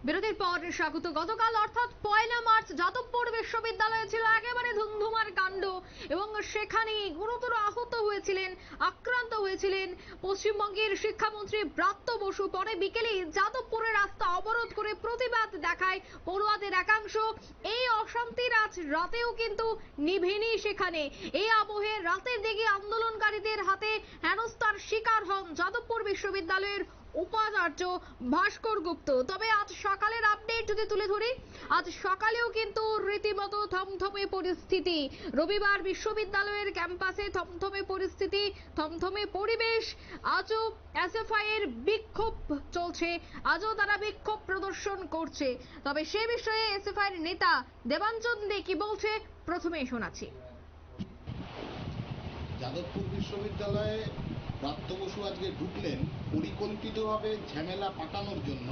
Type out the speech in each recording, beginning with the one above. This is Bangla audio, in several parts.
বিরতির পর স্বাগত। গতকাল অর্থাৎ 1 মার্চ যাদবপুর বিশ্ববিদ্যালয়ে ছিল একেবারে ধুমধুমার কাণ্ড এবং সেখানে গুরুতর আহত হয়েছিলেন, আক্রান্ত হয়েছিলেন পশ্চিমবঙ্গের শিক্ষামন্ত্রী ব্রাত্য বসু। পরে বিকেলে যাদবপুরের রাস্তা অবরোধ করে প্রতিবাদ দেখায় পড়ুয়াদের একাংশ। এই অশান্তির আজ রাতেও কিন্তু নিভেনি সেখানে। এই আবহে রাতের দিকে আন্দোলনকারীদের হাতে হেনস্থার শিকার হন যাদবপুর বিশ্ববিদ্যালয়ের উপাচার্য ভাস্কর গুপ্ত। তবে আজ সকালের আপডেট যদি তুলে ধরি, আজ সকালেও কিন্তু রীতিমতো থমথমে পরিস্থিতি। রবিবার বিশ্ববিদ্যালয়ের ক্যাম্পাসে থমথমে পরিস্থিতি, থমথমে পরিবেশ। আজও এসএফআই এর বিক্ষোভ চলছে, আজও তারা বিক্ষোভ প্রদর্শন করছে। তবে সে বিষয়ে এসএফআই এর নেতা দেবাঞ্জন দে কি বলছে প্রথমেই শোনাচ্ছি। যাদবপুর বিশ্ববিদ্যালয়ে ব্রাত্য বসু আজকে ঢুকলেন পরিকল্পিতভাবে ঝামেলা পাকানোর জন্য।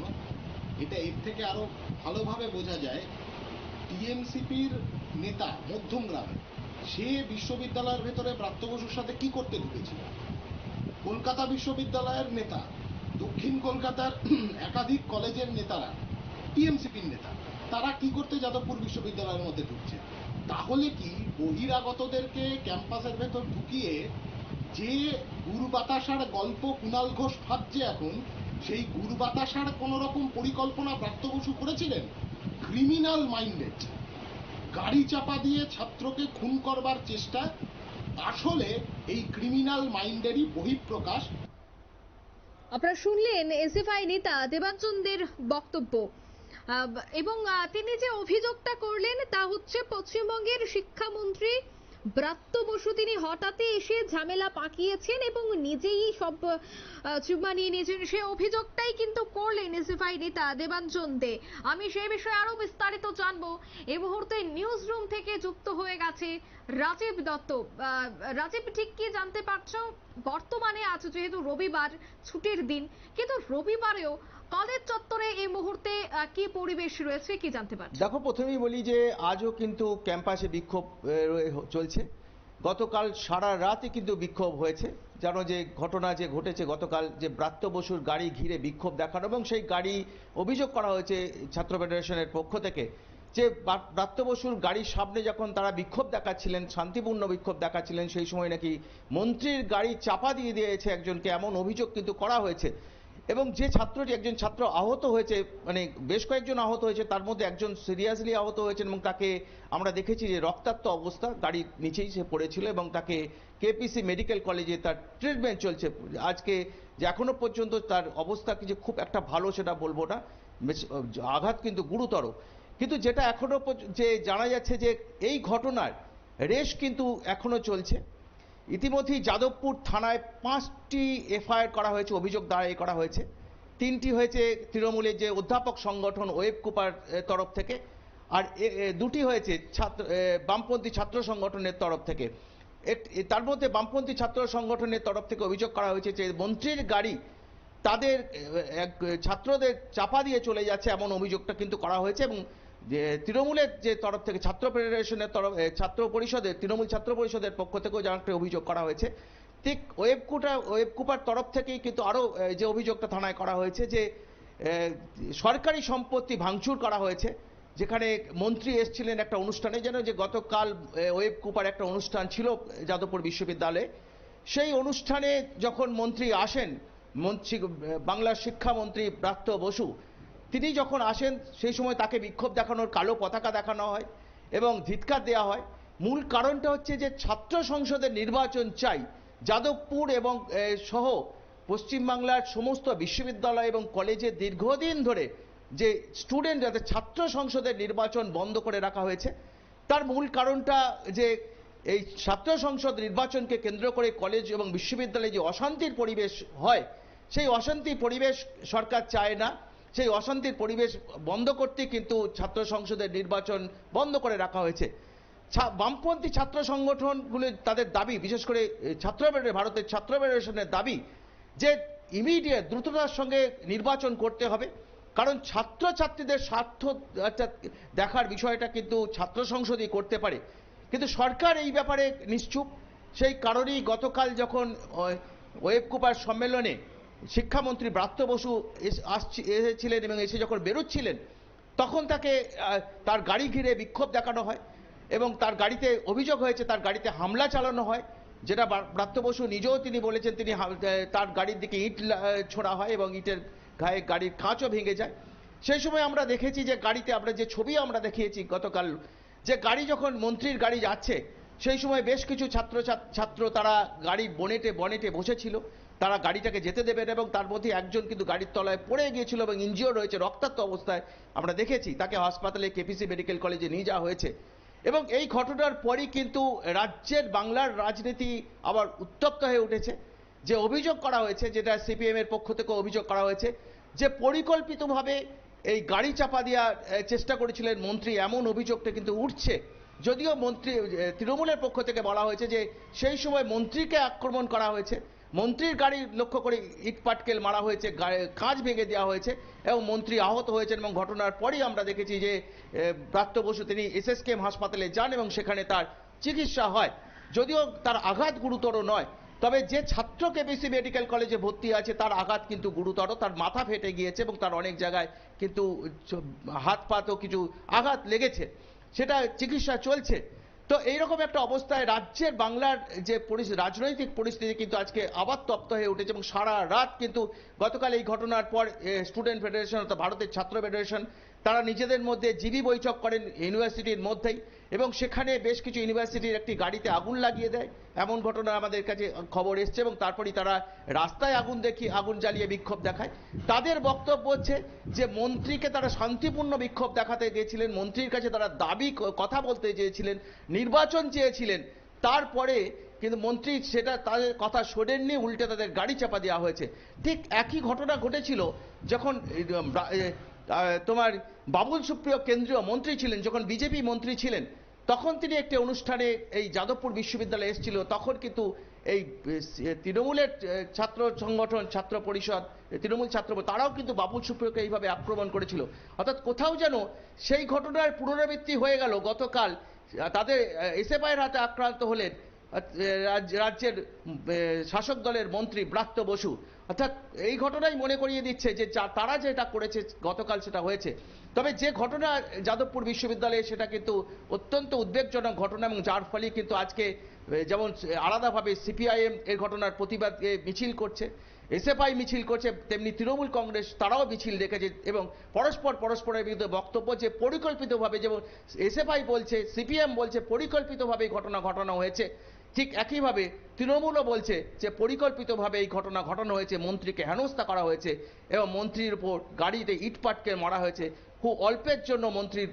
এটা এর থেকে আরো ভালোভাবে বোঝা যায় টিএমসিপির নেতা মধ্যমগ্রামে সে বিশ্ববিদ্যালয়ের ভেতরে ব্রাত্য বসুর সাথে কি করতে ঢুকেছিল। কলকাতা বিশ্ববিদ্যালয়ের নেতা, দক্ষিণ কলকাতার একাধিক কলেজের নেতারা, টিএমসিপির নেতা, তারা কি করতে যাদবপুর বিশ্ববিদ্যালয়ের মধ্যে ঢুকছে? তাহলে কি বহিরাগতদেরকে ক্যাম্পাসের ভেতর ঢুকিয়ে যে গুড় বাতাসার গল্প কুণাল ঘোষ ভাবছে এখন, সেই গুড় বাতাসার কোন রকম পরিকল্পনা ব্রাত্য বসু করেছিলেন? ক্রিমিনাল মাইন্ডেড, গাড়ি চাপা দিয়ে ছাত্রকে খুন করবার চেষ্টা আসলে এই ক্রিমিনাল মাইন্ডেরই বহিঃপ্রকাশ। আপনারা শুনলেন এসএফআই নেতা দেবাঞ্জন দের বক্তব্য এবং তিনি যে অভিযোগটা করলেন তা হচ্ছে পশ্চিমবঙ্গের শিক্ষামন্ত্রী ব্রাত্য বসু তিনি হঠাৎই এসে ঝামেলা পাকিয়েছেন এবং নিজেই সব চুম্মা নিয়ে নিয়েছেন। সে অভিযোগটাই কিন্তু করলেন এসএফআই নেতা দেবাঞ্জন দে। আমি সেই বিষয়ে আরো বিস্তারিত জানবো। এই মুহূর্তে নিউজ রুম থেকে যুক্ত হয়ে গেছে রাজীব দত্ত। রাজীব, ঠিক কি জানতে পারছো? বর্তমানে আজ যেহেতু রবিবার ছুটির দিন, কিন্তু রবিবারেও কলেজ চত্বরে এই মুহূর্তে কি পরিবেশ রয়েছে, কি জানতে পারছো? দেখো, প্রথমেই বলি যে আজও কিন্তু ক্যাম্পাসে বিক্ষোভ চলছে। গতকাল সারা রাতই কিন্তু বিক্ষোভ হয়েছে। জানো যে ঘটনা যে ঘটেছে গতকাল, যে ব্রাত্য বসুর গাড়ি ঘিরে বিক্ষোভ দেখানো এবং সেই গাড়ি অভিযোগ করা হয়েছে ছাত্র ফেডারেশনের পক্ষ থেকে যে ব্রাত্য বসুর গাড়ির সামনে যখন তারা বিক্ষোভ দেখাচ্ছিলেন, শান্তিপূর্ণ বিক্ষোভ দেখাচ্ছিলেন, সেই সময় নাকি মন্ত্রীর গাড়ি চাপা দিয়ে দিয়েছে একজনকে, এমন অভিযোগ কিন্তু করা হয়েছে। এবং যে ছাত্রটি, একজন ছাত্র আহত হয়েছে, মানে বেশ কয়েকজন আহত হয়েছে, তার মধ্যে একজন সিরিয়াসলি আহত হয়েছেন এবং তাকে আমরা দেখেছি যে রক্তাক্ত অবস্থা, গাড়ির নিচেই সে পড়েছিল এবং তাকে কেপিসি মেডিকেল কলেজে তার ট্রিটমেন্ট চলছে। আজকে যে এখনো পর্যন্ত তার অবস্থা যে খুব একটা ভালো সেটা বলবো না, আঘাত কিন্তু গুরুতর। কিন্তু যেটা এখনো যে জানা যাচ্ছে যে এই ঘটনার রেশ কিন্তু এখনো চলছে। ইতিমধ্যেই যাদবপুর থানায় 5টি এফআইআর করা হয়েছে, অভিযোগ দায়ের করা হয়েছে। 3টি হয়েছে তৃণমূলের যে অধ্যাপক সংগঠন ওয়েব কুপার তরফ থেকে, আর 2টি হয়েছে বামপন্থী ছাত্র সংগঠনের তরফ থেকে। তার মধ্যে বামপন্থী ছাত্র সংগঠনের তরফ থেকে অভিযোগ করা হয়েছে যে মন্ত্রীর গাড়ি তাদের ছাত্রদের চাপা দিয়ে চলে যাচ্ছে, এমন অভিযোগটা কিন্তু করা হয়েছে। এবং যে তৃণমূলের যে তরফ থেকে ছাত্র ফেডারেশনের তরফ, ছাত্র পরিষদের, তৃণমূল ছাত্র পরিষদের পক্ষ থেকেও যেন একটা অভিযোগ করা হয়েছে। ঠিক ওয়েব কুপার তরফ থেকেই কিন্তু আরও যে অভিযোগটা থানায় করা হয়েছে যে সরকারি সম্পত্তি ভাঙচুর করা হয়েছে, যেখানে মন্ত্রী এসেছিলেন একটা অনুষ্ঠানে। যেন যে গতকাল ওয়েব কুপার একটা অনুষ্ঠান ছিল যাদবপুর বিশ্ববিদ্যালয়ে, সেই অনুষ্ঠানে যখন মন্ত্রী আসেন, বাংলার শিক্ষামন্ত্রী ব্রাত্য বসু, তিনি যখন আসেন সেই সময় তাকে বিক্ষোভ দেখানোর, কালো পতাকা দেখানো হয় এবং ধিৎকার দেওয়া হয়। মূল কারণটা হচ্ছে যে ছাত্র সংসদের নির্বাচন চাই যাদবপুর এবং সহ পশ্চিমবাংলার সমস্ত বিশ্ববিদ্যালয় এবং কলেজে দীর্ঘদিন ধরে যে স্টুডেন্ট, যাতে ছাত্র সংসদের নির্বাচন বন্ধ করে রাখা হয়েছে। তার মূল কারণটা যে এই ছাত্র সংসদ নির্বাচনকে কেন্দ্র করে কলেজ এবং বিশ্ববিদ্যালয়ে যে অশান্তির পরিবেশ হয়, সেই অশান্তির পরিবেশ সরকার চায় না। সেই অশান্তির পরিবেশ বন্ধ করতে কিন্তু ছাত্র সংসদের নির্বাচন বন্ধ করে রাখা হয়েছে। বামপন্থী ছাত্র সংগঠনগুলো তাদের দাবি, বিশেষ করে ভারতের ছাত্র ফেডারেশনের দাবি যে ইমিডিয়েট দ্রুততার সঙ্গে নির্বাচন করতে হবে, কারণ ছাত্রছাত্রীদের স্বার্থ দেখার বিষয়টা কিন্তু ছাত্র সংসদই করতে পারে। কিন্তু সরকার এই ব্যাপারে নিশ্চুপ। সেই কারণেই গতকাল যখন ওয়েব কুপার সম্মেলনে শিক্ষামন্ত্রী ব্রাত্য বসু এসেছিলেন এবং এসে যখন বেরোচ্ছিলেন তখন তাকে তার গাড়ি ঘিরে বিক্ষোভ দেখানো হয় এবং তার গাড়িতে অভিযোগ হয়েছে তার গাড়িতে হামলা চালানো হয়, যেটা ব্রাত্য বসু নিজেও তিনি বলেছেন তিনি তার গাড়ির দিকে ইট ছোড়া হয় এবং ইটের গায়ে গাড়ির কাঁচও ভেঙে যায়। সেই সময় আমরা দেখেছি যে গাড়িতে আমরা যে ছবি আমরা দেখিয়েছি গতকাল, যে গাড়ি যখন মন্ত্রীর গাড়ি যাচ্ছে সেই সময় বেশ কিছু ছাত্র তারা গাড়ির বনেটে বসেছিল, তারা গাড়িটাকে যেতে দেবেন এবং তার মধ্যে একজন কিন্তু গাড়ির তলায় পড়ে গিয়েছিল এবং ইনজিওর্ড হয়েছে, রক্তাক্ত অবস্থায় আমরা দেখেছি, তাকে হাসপাতালে কেপিসি মেডিকেল কলেজে নিয়ে যাওয়া হয়েছে। এবং এই ঘটনার পরই কিন্তু রাজ্যের বাংলার রাজনীতি আবার উত্তপ্ত হয়ে উঠেছে। যে অভিযোগ করা হয়েছে, যেটা সিপিএম এর পক্ষ থেকে অভিযোগ করা হয়েছে, যে পরিকল্পিতভাবে এই গাড়ি চাপা দেওয়ার চেষ্টা করেছিলেন মন্ত্রী, এমন অভিযোগটা কিন্তু উঠছে। যদিও মন্ত্রী তৃণমূলের পক্ষ থেকে বলা হয়েছে যে সেই সময় মন্ত্রীকে আক্রমণ করা হয়েছে, মন্ত্রীর গাড়ি লক্ষ্য করে ইটপাটকেল মারা হয়েছে, কাঁচ ভেঙে দেওয়া হয়েছে এবং মন্ত্রী আহত হয়েছেন। এবং ঘটনার পরই আমরা দেখেছি যে ব্রাত্য বসু তিনি এসএসকেএম হাসপাতালে যান এবং সেখানে তার চিকিৎসা হয়। যদিও তার আঘাত গুরুতর নয়, তবে যে ছাত্র কেপিসি মেডিকেল কলেজে ভর্তি আছে তার আঘাত কিন্তু গুরুতর, তার মাথা ফেটে গিয়েছে এবং তার অনেক জায়গায় কিন্তু হাত পাতেও কিছু আঘাত লেগেছে, সেটা চিকিৎসা চলছে। তো এইরকম একটা অবস্থায় রাজ্যের বাংলার যে রাজনৈতিক পরিস্থিতি কিন্তু আজকে আবার তপ্ত হয়ে উঠেছে এবং সারা রাত কিন্তু গতকাল এই ঘটনার পর স্টুডেন্ট ফেডারেশন অর্থাৎ ভারতের ছাত্র ফেডারেশন তারা নিজেদের মধ্যে জিবি বৈঠক করেন ইউনিভার্সিটির মধ্যেই এবং সেখানে বেশ কিছু ইউনিভার্সিটির একটি গাড়িতে আগুন লাগিয়ে দেয়, এমন ঘটনা আমাদের কাছে খবর এসছে এবং তারপরেই তারা রাস্তায় আগুন জ্বালিয়ে বিক্ষোভ দেখায়। তাদের বক্তব্য হচ্ছে যে মন্ত্রীকে তারা শান্তিপূর্ণ বিক্ষোভ দেখাতে গিয়েছিলেন, মন্ত্রীর কাছে তারা কথা বলতে চেয়েছিলেন, নির্বাচন চেয়েছিলেন, তারপরে কিন্তু মন্ত্রী সেটা তাদের কথা শোনেননি, উল্টে তাদের গাড়ি চাপা দেওয়া হয়েছে। ঠিক একই ঘটনা ঘটেছিল যখন তোমার বাবুল সুপ্রিয় কেন্দ্রীয় মন্ত্রী ছিলেন, যখন বিজেপি মন্ত্রী ছিলেন তখন তিনি একটি অনুষ্ঠানে এই যাদবপুর বিশ্ববিদ্যালয়ে এসেছিল, তখন কিন্তু এই তৃণমূলের ছাত্র সংগঠন ছাত্র পরিষদ তৃণমূল ছাত্র তারাও কিন্তু বাবুল সুপ্রিয়কে এইভাবে আক্রমণ করেছিল। অর্থাৎ কোথাও যেন সেই ঘটনার পুনরাবৃত্তি হয়ে গেল। গতকাল তাদের এসএফআইয়ের হাতে আক্রান্ত হলেন রাজ্যের শাসক দলের মন্ত্রী ব্রাত্য বসু। অর্থাৎ এই ঘটনাই মনে করিয়ে দিচ্ছে যে তারা যেটা করেছে গতকাল সেটা হয়েছে। তবে যে ঘটনা যাদবপুর বিশ্ববিদ্যালয়ে সেটা কিন্তু অত্যন্ত উদ্বেগজনক ঘটনা এবং যার ফলে কিন্তু আজকে যেমন আলাদাভাবে সিপিআইএম এর ঘটনার প্রতিবাদে মিছিল করছে, এসএফআই মিছিল করছে, তেমনি তৃণমূল কংগ্রেস তারাও মিছিল রেখেছে এবং পরস্পরের বিরুদ্ধে বক্তব্য যে পরিকল্পিতভাবে, যেমন এসএফআই বলছে সিপিএম বলছে পরিকল্পিতভাবে এই ঘটনা ঘটানো হয়েছে, ঠিক একইভাবে তৃণমূলও বলছে যে পরিকল্পিতভাবে এই ঘটনা ঘটানো হয়েছে, মন্ত্রীকে হেনস্থা করা হয়েছে এবং মন্ত্রীর উপর গাড়িতে ইটপাটকে মারা হয়েছে। খুব অল্পের জন্য মন্ত্রীর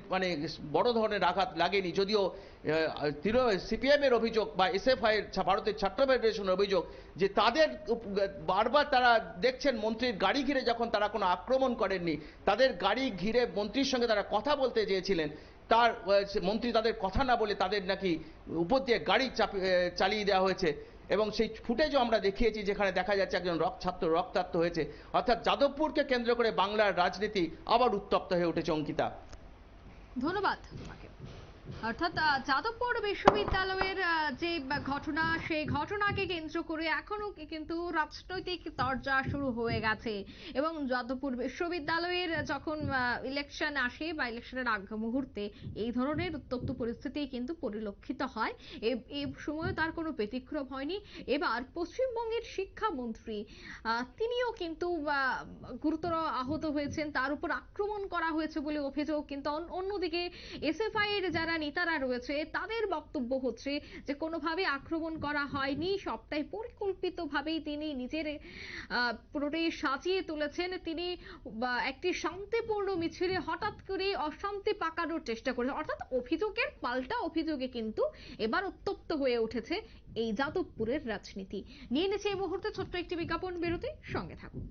বড় ধরনের আঘাত লাগেনি। যদিও সিপিএম এর অভিযোগ বা এসএফআই ভারতের ছাত্র ফেডারেশনের অভিযোগ যে তাদের বারবার তারা দেখছেন মন্ত্রীর গাড়ি ঘিরে যখন তারা কোনো আক্রমণ করেননি, তাদের গাড়ি ঘিরে মন্ত্রীর সঙ্গে তারা কথা বলতে চেয়েছিলেন, তার মন্ত্রী তাদের কথা না বলে তাদের নাকি উপর দিয়ে গাড়ি চালিয়ে দেওয়া হয়েছে এবং সেই ফুটেজও আমরা দেখিয়েছি যেখানে দেখা যাচ্ছে একজন ছাত্র রক্তাক্ত হয়েছে। অর্থাৎ যাদবপুরকে কেন্দ্র করে বাংলার রাজনীতি আবার উত্তপ্ত হয়ে উঠেছে। অঙ্কিতা, ধন্যবাদ তোমাকে। অর্থাৎ যাদবপুর বিশ্ববিদ্যালয়ের যে ঘটনা, সেই ঘটনাকে কেন্দ্র করে এখনো কিন্তু রাজনৈতিক তরজা শুরু হয়ে গেছে এবং যাদবপুর বিশ্ববিদ্যালয়ের যখন ইলেকশন আসে বা ইলেকশনের আগ মুহূর্তে এই ধরনের উত্তপ্ত পরিস্থিতি কিন্তু পরিলক্ষিত হয়। এই সময় তার কোনো ব্যতিক্রম হয়নি। এবার পশ্চিমবঙ্গের শিক্ষামন্ত্রী তিনিও কিন্তু গুরুতর আহত হয়েছেন, তার উপর আক্রমণ করা হয়েছে বলে অভিযোগ। কিন্তু অন্যদিকে এসএফআই এর যারা নেতারা রয়েছে তাদের বক্তব্য হচ্ছে যে কোনোভাবে আক্রমণ করা হয়নি, সবটাই পরিকল্পিতভাবেই তিনি নিজের পুরোটাই সাজিয়ে তুলেছেন। তিনি একটি শান্তিপূর্ণ মিছিলে হঠাৎ করে অশান্তি পাকানোর চেষ্টা করেছেন। অর্থাৎ অভিযোগের পাল্টা অভিযোগে কিন্তু এবার উত্তপ্ত হয়ে উঠেছে এই যাদবপুরের রাজনীতি। নিয়ে নিচ্ছে এই মুহূর্তে ছোট্ট একটি বিজ্ঞাপন বিরতি, সঙ্গে থাকুন।